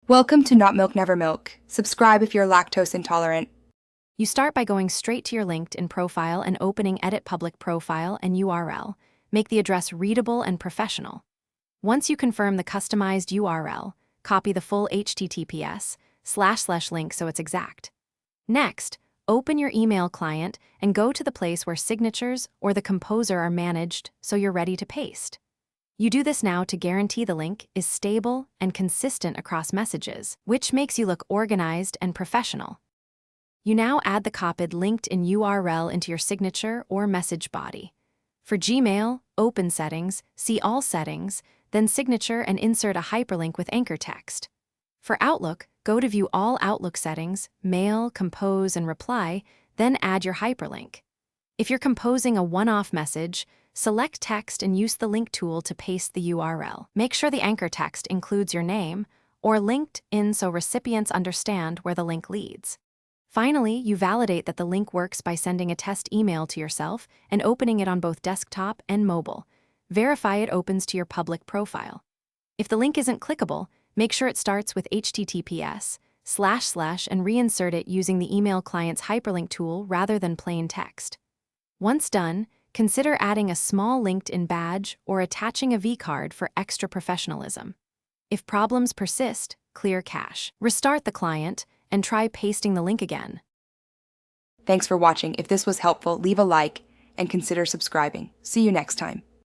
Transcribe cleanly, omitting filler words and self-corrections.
Welcome to Not Milk Never Milk. Subscribe if you're lactose intolerant. You start by going straight to your LinkedIn profile and opening Edit Public Profile and URL. Make the address readable and professional. Once you confirm the customized URL, copy the full https://link so it's exact. Next, open your email client and go to the place where signatures or the composer are managed so you're ready to paste. You do this now to guarantee the link is stable and consistent across messages, which makes you look organized and professional. You now add the copied LinkedIn URL into your signature or message body. For Gmail, open Settings, see All Settings, then Signature and insert a hyperlink with anchor text. For Outlook, go to View All Outlook Settings, Mail, Compose, and Reply, then add your hyperlink. If you're composing a one-off message, select Text and use the link tool to paste the URL. Make sure the anchor text includes your name or linked in so recipients understand where the link leads. Finally, you validate that the link works by sending a test email to yourself and opening it on both desktop and mobile. Verify it opens to your public profile. If the link isn't clickable, make sure it starts with https:/ and reinsert it using the email client's hyperlink tool rather than plain text. Once done, consider adding a small LinkedIn badge or attaching a V-card for extra professionalism. If problems persist, clear cache. Restart the client and try pasting the link again. Thanks for watching. If this was helpful, leave a like and consider subscribing. See you next time.